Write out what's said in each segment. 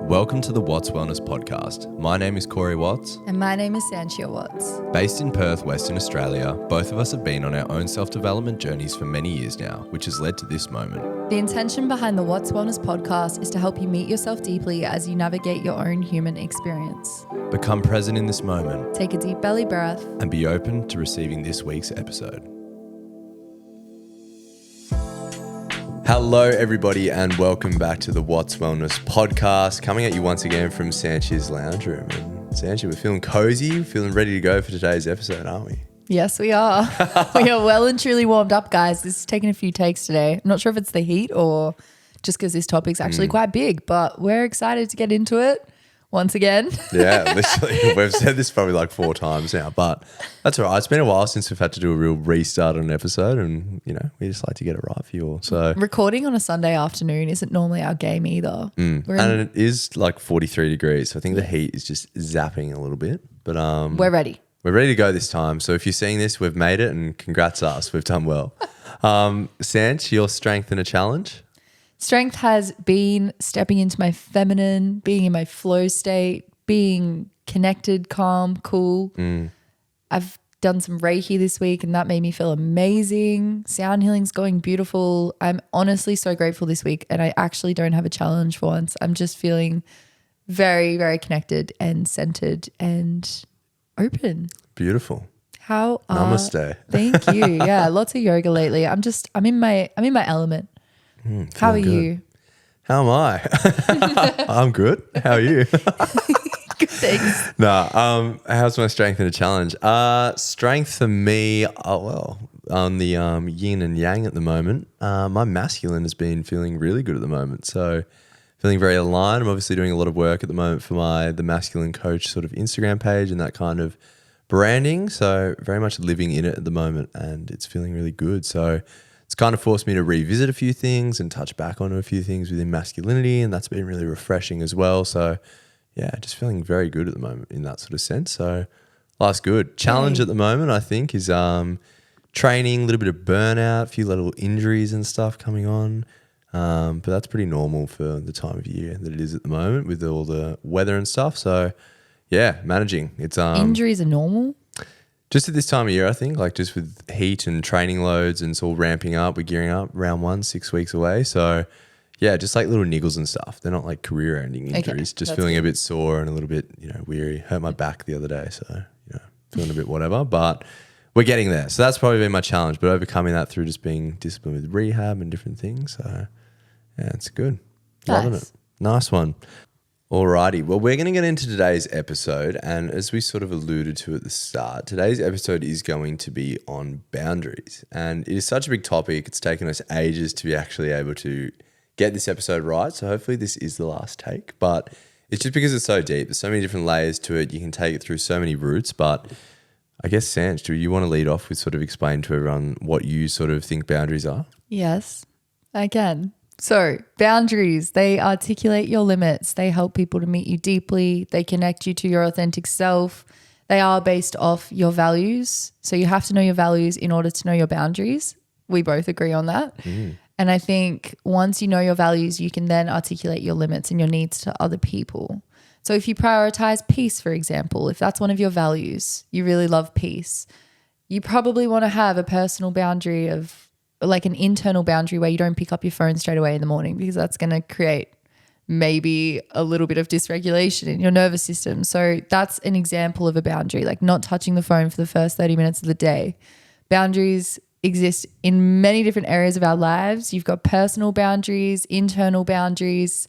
Welcome to the Watts Wellness Podcast. My name is Corey Watts. And my name is Sanchia Watts. Based in Perth, Western Australia, both of us have been on our own self-development journeys for many years now, which has led to this moment. The intention behind the Watts Wellness Podcast is to help you meet yourself deeply as you navigate your own human experience. Become present in this moment. Take a deep belly breath. And be open to receiving this week's episode. Hello, everybody, and welcome back to the Watts Wellness Podcast, coming at you once again from Sanchia's lounge room. And Sanchia, we're feeling cozy, feeling ready to go for today's episode, aren't we? Yes, we are. We are well and truly warmed up, guys. This is taking a few takes today. I'm not sure if it's the heat or just because this topic's actually quite big, but we're excited to get into it once again. Yeah, literally. We've said this probably like 4 times now, but that's all right. It's been a while since we've had to do a real restart on an episode, and, you know, we just like to get it right for you all. So recording on a Sunday afternoon isn't normally our game either. And it is like 43 degrees, so I think the heat is just zapping a little bit. But we're ready. We're ready to go this time. So if you're seeing this, we've made it, and congrats us. We've done well. Sanch, your strength in a challenge? Strength has been stepping into my feminine, being in my flow state, being connected, calm, cool. I've done some Reiki this week and that made me feel amazing. Sound healing's going beautiful. I'm honestly so grateful this week, and I actually don't have a challenge for once. I'm just feeling very, very connected and centered and open. Beautiful. How Namaste. Thank you. Yeah, lots of yoga lately. I'm in my element. How are you? How am I? I'm good. How are you? Good, thanks. How's my strength in a challenge? Strength for me, on the yin and yang at the moment, my masculine has been feeling really good at the moment. So feeling very aligned. I'm obviously doing a lot of work at the moment for the masculine coach sort of Instagram page and that kind of branding. So very much living in it at the moment, and it's feeling really good. So it's kind of forced me to revisit a few things and touch back on a few things within masculinity, and that's been really refreshing as well. So yeah, just feeling very good at the moment in that sort of sense. So life's good. Challenge at the moment, I think, is training, a little bit of burnout, a few little injuries and stuff coming on. But that's pretty normal for the time of year that it is at the moment with all the weather and stuff. So yeah, managing. It's Injuries are normal? Just at this time of year, I think, like just with heat and training loads, and it's all ramping up. We're gearing up, round 1, 6 weeks away. So yeah, just like little niggles and stuff. They're not like career-ending injuries. Just feeling a bit sore and a little bit, weary. Hurt my back the other day, so feeling a bit whatever. But we're getting there. So that's probably been my challenge. But overcoming that through just being disciplined with rehab and different things. So yeah, it's good. Loving it. Nice one. Alrighty, well, we're going to get into today's episode, and as we sort of alluded to at the start, today's episode is going to be on boundaries, and it is such a big topic. It's taken us ages to be actually able to get this episode right, so hopefully this is the last take, but it's just because it's so deep. There's so many different layers to it. You can take it through so many routes, but I guess, Sanch, do you want to lead off with sort of explain to everyone what you sort of think boundaries are? Yes, I can. So boundaries, they articulate your limits. They help people to meet you deeply. They connect you to your authentic self. They are based off your values. So you have to know your values in order to know your boundaries. We both agree on that. And I think once you know your values, you can then articulate your limits and your needs to other people. So if you prioritize peace, for example, if that's one of your values, you really love peace, you probably want to have a personal boundary of like an internal boundary where you don't pick up your phone straight away in the morning, because that's going to create maybe a little bit of dysregulation in your nervous system. So that's an example of a boundary, like not touching the phone for the first 30 minutes of the day. Boundaries exist in many different areas of our lives. You've got personal boundaries, internal boundaries,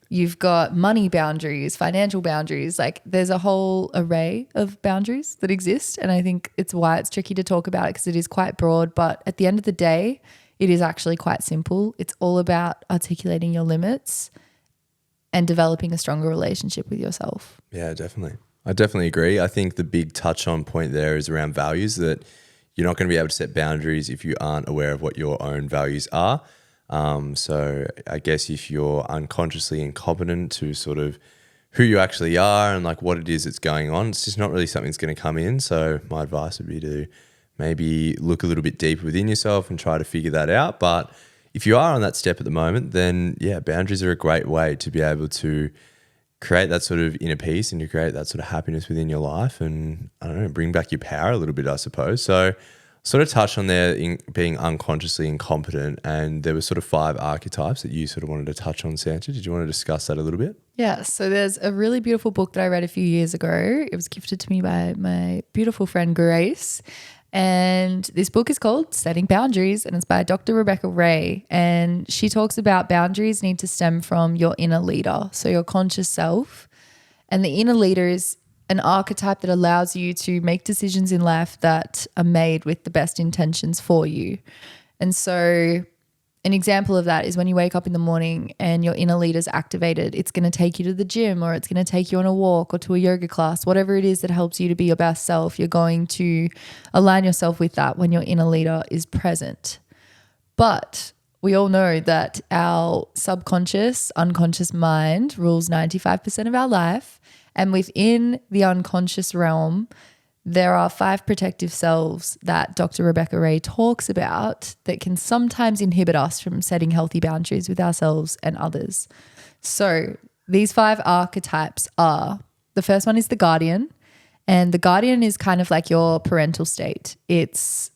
you've got money boundaries, financial boundaries. Like there's a whole array of boundaries that exist. And I think it's why it's tricky to talk about it, because it is quite broad. But at the end of the day, it is actually quite simple. It's all about articulating your limits and developing a stronger relationship with yourself. Yeah, definitely. I definitely agree. I think the big touch on point there is around values, that you're not going to be able to set boundaries if you aren't aware of what your own values are. So I guess if you're unconsciously incompetent to sort of who you actually are and like what it is that's going on, it's just not really something that's going to come in. So my advice would be to maybe look a little bit deeper within yourself and try to figure that out. But if you are on that step at the moment, then yeah, boundaries are a great way to be able to create that sort of inner peace and to create that sort of happiness within your life and, I don't know, bring back your power a little bit, I suppose. So sort of touched on there in being unconsciously incompetent, and there were sort of 5 archetypes that you sort of wanted to touch on, Sanchia. Did you want to discuss that a little bit? Yeah, so there's a really beautiful book that I read a few years ago. It was gifted to me by my beautiful friend Grace. And this book is called Setting Boundaries, and it's by Dr. Rebecca Ray. And she talks about boundaries need to stem from your inner leader, so your conscious self. And the inner leader is an archetype that allows you to make decisions in life that are made with the best intentions for you. And so an example of that is when you wake up in the morning and your inner leader's activated, it's going to take you to the gym, or it's going to take you on a walk or to a yoga class, whatever it is that helps you to be your best self. You're going to align yourself with that when your inner leader is present. But we all know that our subconscious, unconscious mind rules 95% of our life. And within the unconscious realm, there are 5 protective selves that Dr. Rebecca Ray talks about that can sometimes inhibit us from setting healthy boundaries with ourselves and others. So these 5 archetypes are, the first one is the guardian. And the guardian is kind of like your parental state. It's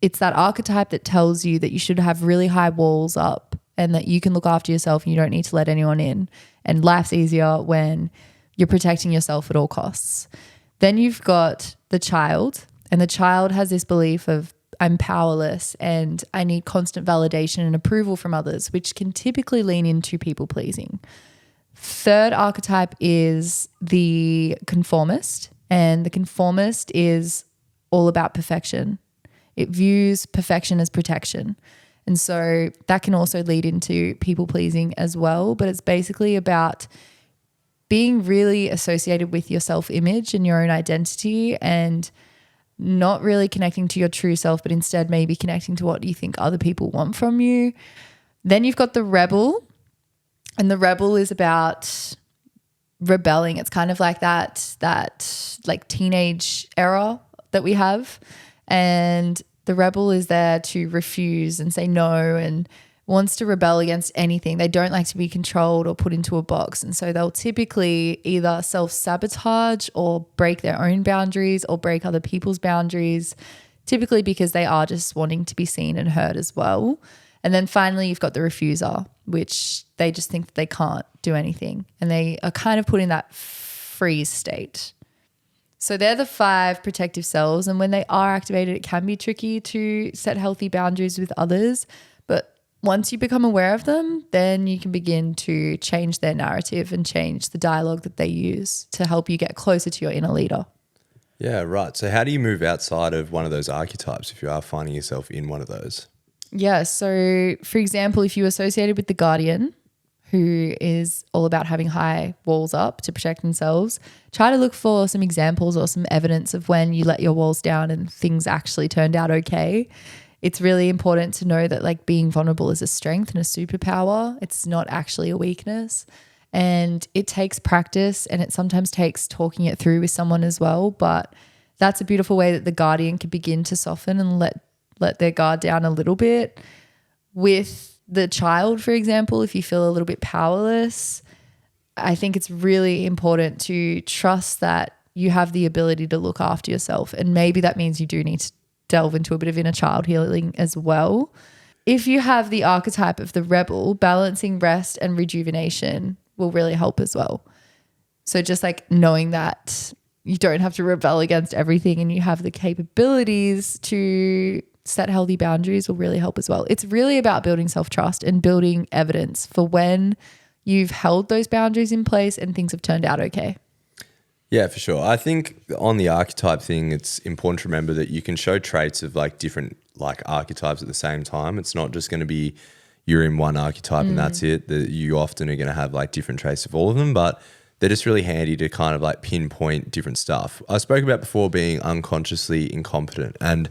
that archetype that tells you that you should have really high walls up and that you can look after yourself and you don't need to let anyone in. And life's easier when you're protecting yourself at all costs. Then you've got the child, and the child has this belief of I'm powerless and I need constant validation and approval from others, which can typically lean into people pleasing. Third archetype is the conformist, and the conformist is all about perfection. It views perfection as protection. And so that can also lead into people pleasing as well, but it's basically about being really associated with your self-image and your own identity and not really connecting to your true self, but instead maybe connecting to what you think other people want from you. Then you've got the rebel, and the rebel is about rebelling. It's kind of like that like teenage era that we have. And the rebel is there to refuse and say no and wants to rebel against anything. They don't like to be controlled or put into a box. And so they'll typically either self-sabotage or break their own boundaries or break other people's boundaries, typically because they are just wanting to be seen and heard as well. And then finally, you've got the refuser, which they just think that they can't do anything. And they are kind of put in that freeze state. So they're the 5 protective selves. And when they are activated, it can be tricky to set healthy boundaries with others. But once you become aware of them, then you can begin to change their narrative and change the dialogue that they use to help you get closer to your inner leader. Yeah, right. So how do you move outside of one of those archetypes if you are finding yourself in one of those? Yeah. So for example, if you associated with the guardian, who is all about having high walls up to protect themselves, try to look for some examples or some evidence of when you let your walls down and things actually turned out okay. It's really important to know that like being vulnerable is a strength and a superpower. It's not actually a weakness. And it takes practice, and it sometimes takes talking it through with someone as well. But that's a beautiful way that the guardian can begin to soften and let their guard down a little bit. With the child, for example, if you feel a little bit powerless, I think it's really important to trust that you have the ability to look after yourself. And maybe that means you do need to delve into a bit of inner child healing as well. If you have the archetype of the rebel, balancing rest and rejuvenation will really help as well. So just like knowing that you don't have to rebel against everything and you have the capabilities to set healthy boundaries will really help as well. It's really about building self-trust and building evidence for when you've held those boundaries in place and things have turned out okay. Yeah, for sure. I think on the archetype thing, it's important to remember that you can show traits of like different like archetypes at the same time. It's not just going to be you're in one archetype and that's it. That you often are going to have like different traits of all of them, but they're just really handy to kind of like pinpoint different stuff. I spoke about before being unconsciously incompetent, and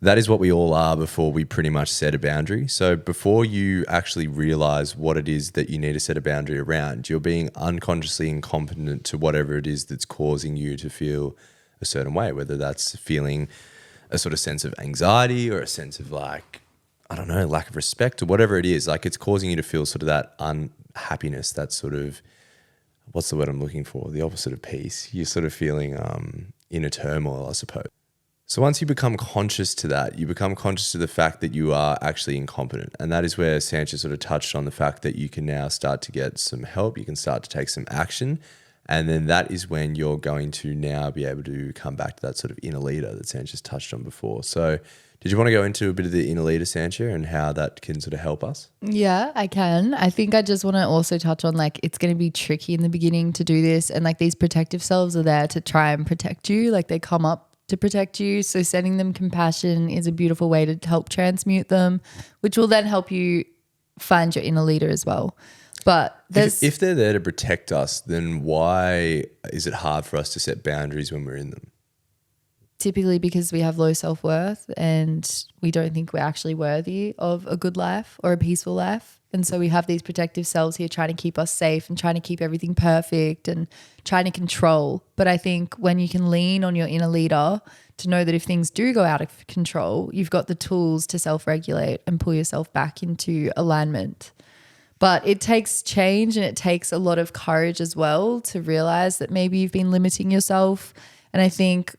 that is what we all are before we pretty much set a boundary. So before you actually realize what it is that you need to set a boundary around, you're being unconsciously incompetent to whatever it is that's causing you to feel a certain way, whether that's feeling a sort of sense of anxiety or a sense of like, I don't know, lack of respect or whatever it is. Like it's causing you to feel sort of that unhappiness, that sort of, what's the word I'm looking for? The opposite of peace. You're sort of feeling inner turmoil, I suppose. So once you become conscious to that, you become conscious to the fact that you are actually incompetent. And that is where Sanchia sort of touched on the fact that you can now start to get some help. You can start to take some action. And then that is when you're going to now be able to come back to that sort of inner leader that Sanchia's touched on before. So did you want to go into a bit of the inner leader, Sanchia, and how that can sort of help us? Yeah, I can. I think I just want to also touch on like it's going to be tricky in the beginning to do this. And like these protective selves are there to try and protect you. Like they come up to protect you. So sending them compassion is a beautiful way to help transmute them, which will then help you find your inner leader as well. But if they're there to protect us, then why is it hard for us to set boundaries when we're in them? Typically because we have low self-worth and we don't think we're actually worthy of a good life or a peaceful life. And so we have these protective selves here trying to keep us safe and trying to keep everything perfect and trying to control. But I think when you can lean on your inner leader to know that if things do go out of control, you've got the tools to self-regulate and pull yourself back into alignment. But it takes change and it takes a lot of courage as well to realize that maybe you've been limiting yourself. And I think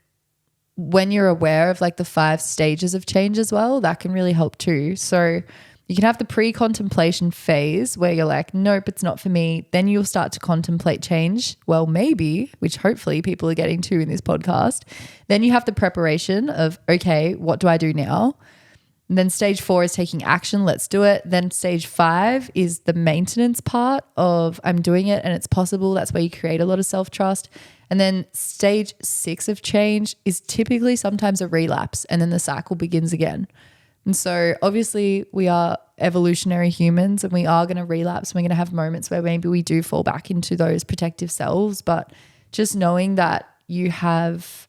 when you're aware of like the 5 stages of change as well, that can really help too. So you can have the pre-contemplation phase where you're like, nope, it's not for me. Then you'll start to contemplate change. Well, maybe, which hopefully people are getting to in this podcast. Then you have the preparation of, okay, what do I do now? And then stage 4 is taking action. Let's do it. Then stage 5 is the maintenance part of I'm doing it and it's possible. That's where you create a lot of self-trust. And then stage 6 of change is typically sometimes a relapse and then the cycle begins again. And so obviously we are evolutionary humans and we are going to relapse. We're going to have moments where maybe we do fall back into those protective selves, but just knowing that you have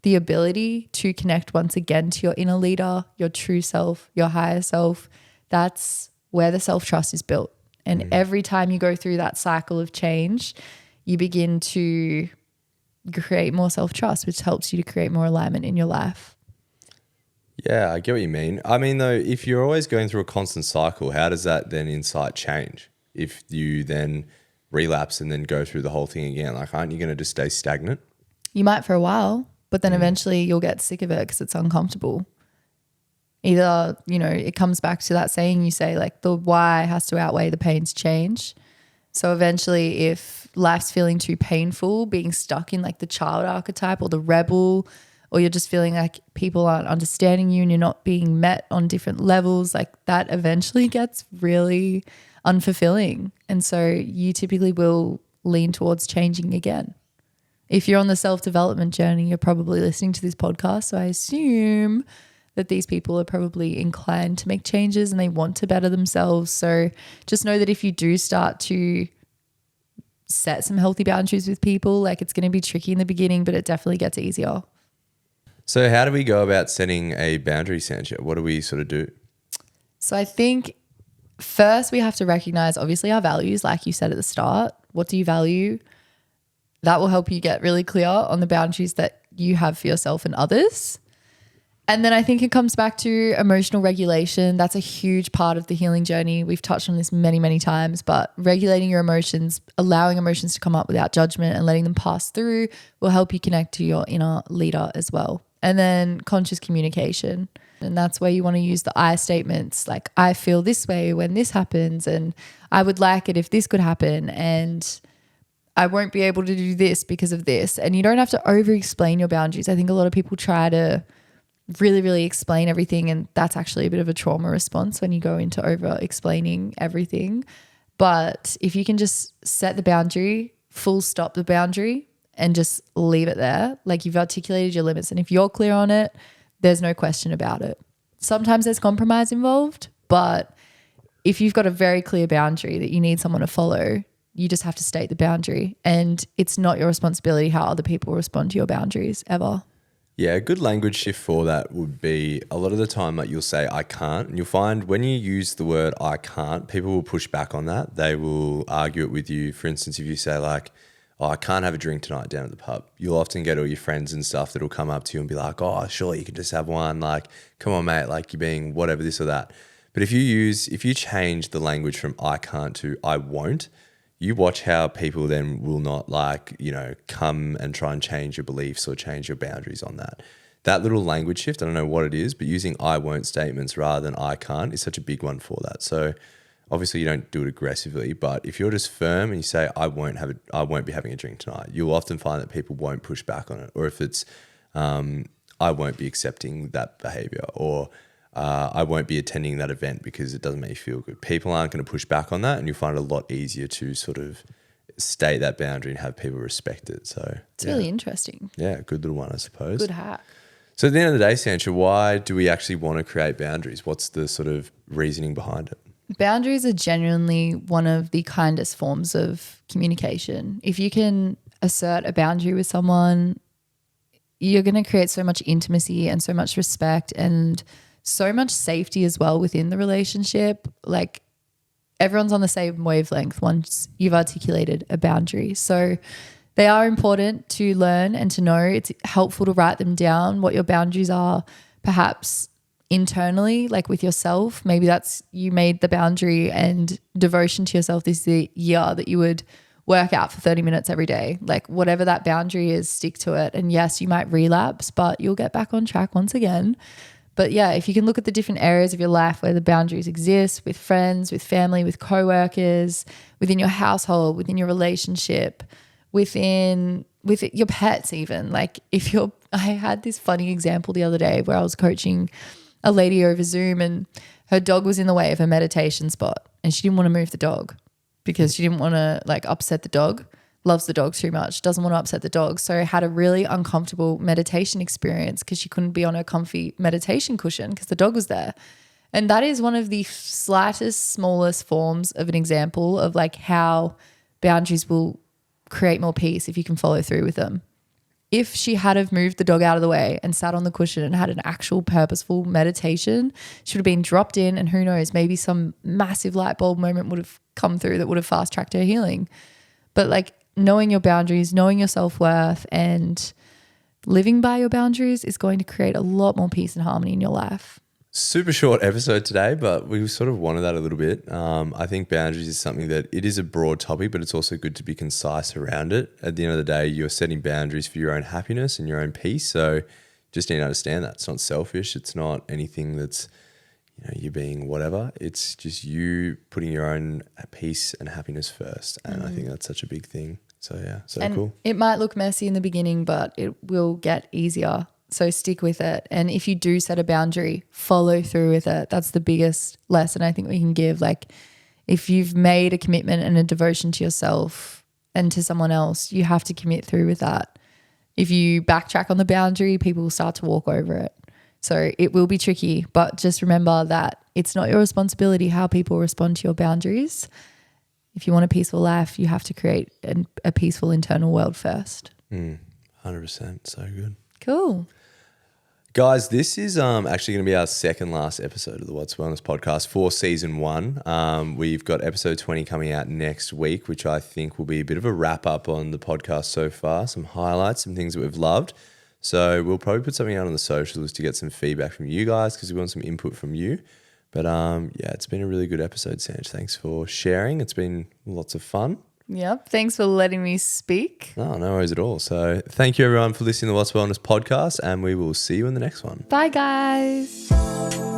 the ability to connect once again to your inner leader, your true self, your higher self, that's where the self-trust is built. And every time you go through that cycle of change, you begin to create more self-trust, which helps you to create more alignment in your life. Yeah, I get what you mean. I mean, though, if you're always going through a constant cycle, how does that then incite change? If you then relapse and then go through the whole thing again, like, aren't you going to just stay stagnant? You might for a while, but then eventually you'll get sick of it because it's uncomfortable. Either, it comes back to that saying you say, like, the why has to outweigh the pain to change. So eventually if life's feeling too painful, being stuck in like the child archetype or the rebel, or you're just feeling like people aren't understanding you and you're not being met on different levels, like that eventually gets really unfulfilling. And so you typically will lean towards changing again. If you're on the self-development journey, you're probably listening to this podcast. So I assume that these people are probably inclined to make changes and they want to better themselves. So just know that if you do start to set some healthy boundaries with people, like it's going to be tricky in the beginning, but it definitely gets easier. So how do we go about setting a boundary, Sanchia? What do we sort of do? So I think first we have to recognize obviously our values, like you said at the start. What do you value? That will help you get really clear on the boundaries that you have for yourself and others. And then I think it comes back to emotional regulation. That's a huge part of the healing journey. We've touched on this many, many times, but regulating your emotions, allowing emotions to come up without judgment and letting them pass through will help you connect to your inner leader as well. And then conscious communication. And that's where you want to use the I statements, like I feel this way when this happens and I would like it if this could happen and I won't be able to do this because of this. And you don't have to over-explain your boundaries. I think a lot of people try to really, really explain everything and that's actually a bit of a trauma response when you go into over-explaining everything. But if you can just set the boundary, full stop the boundary, and just leave it there. Like you've articulated your limits. And if you're clear on it, there's no question about it. Sometimes there's compromise involved, but if you've got a very clear boundary that you need someone to follow, you just have to state the boundary. And it's not your responsibility how other people respond to your boundaries ever. Yeah, a good language shift for that would be a lot of the time like you'll say I can't, and you'll find when you use the word I can't, people will push back on that. They will argue it with you. For instance, if you say like, oh, I can't have a drink tonight down at the pub. You'll often get all your friends and stuff that'll come up to you and be like, oh, sure, you can just have one. Like, come on, mate, like you're being whatever, this or that. But if you change the language from I can't to I won't, you watch how people then will not like, come and try and change your beliefs or change your boundaries on that. That little language shift, I don't know what it is, but using I won't statements rather than I can't is such a big one for that. So obviously you don't do it aggressively, but if you're just firm and you say, I won't be having a drink tonight, you'll often find that people won't push back on it. Or if it's, I won't be accepting that behavior, or I won't be attending that event because it doesn't make you feel good. People aren't going to push back on that, and you'll find it a lot easier to sort of state that boundary and have people respect it. So it's really interesting. Yeah, good little one, I suppose. Good hack. So at the end of the day, Sanchia, why do we actually want to create boundaries? What's the sort of reasoning behind it? Boundaries are genuinely one of the kindest forms of communication. If you can assert a boundary with someone, you're going to create so much intimacy and so much respect and so much safety as well within the relationship. Like everyone's on the same wavelength once you've articulated a boundary. So they are important to learn and to know. It's helpful to write them down, what your boundaries are, perhaps internally, like with yourself. Maybe that's you made the boundary and devotion to yourself this year that you would work out for 30 minutes every day. Like whatever that boundary is, stick to it. And yes, you might relapse, but you'll get back on track once again. But yeah, if you can look at the different areas of your life where the boundaries exist, with friends, with family, with co-workers, within your household, within your relationship, with your pets even. Like I had this funny example the other day where I was coaching a lady over Zoom and her dog was in the way of her meditation spot and she didn't want to move the dog because she didn't want to like upset the dog. Loves the dog too much, doesn't want to upset the dog. So had a really uncomfortable meditation experience because she couldn't be on her comfy meditation cushion because the dog was there. And that is one of the slightest, smallest forms of an example of like how boundaries will create more peace if you can follow through with them. If she had have moved the dog out of the way and sat on the cushion and had an actual purposeful meditation, she would have been dropped in and who knows, maybe some massive light bulb moment would have come through that would have fast tracked her healing. But like knowing your boundaries, knowing your self-worth and living by your boundaries is going to create a lot more peace and harmony in your life. Super short episode today, but we sort of wanted that a little bit. I think boundaries is something that it is a broad topic, but it's also good to be concise around it. At the end of the day, you're setting boundaries for your own happiness and your own peace. So just need to understand that. It's not selfish. It's not anything that's, you being whatever. It's just you putting your own peace and happiness first. And I think that's such a big thing. So yeah, and cool. It might look messy in the beginning, but it will get easier. So stick with it. And if you do set a boundary, follow through with it. That's the biggest lesson I think we can give. Like if you've made a commitment and a devotion to yourself and to someone else, you have to commit through with that. If you backtrack on the boundary, people will start to walk over it. So it will be tricky, but just remember that it's not your responsibility how people respond to your boundaries. If you want a peaceful life, you have to create a peaceful internal world first. 100%. So good. Cool. Guys, this is actually going to be our second last episode of the What's Wellness podcast for season 1. We've got episode 20 coming out next week, which I think will be a bit of a wrap up on the podcast so far, some highlights, some things that we've loved. So we'll probably put something out on the socials to get some feedback from you guys because we want some input from you. But yeah, it's been a really good episode, Sanch. Thanks for sharing. It's been lots of fun. Yep. Thanks for letting me speak. No worries at all. So thank you everyone for listening to the What's Wellness podcast and we will see you in the next one. Bye guys.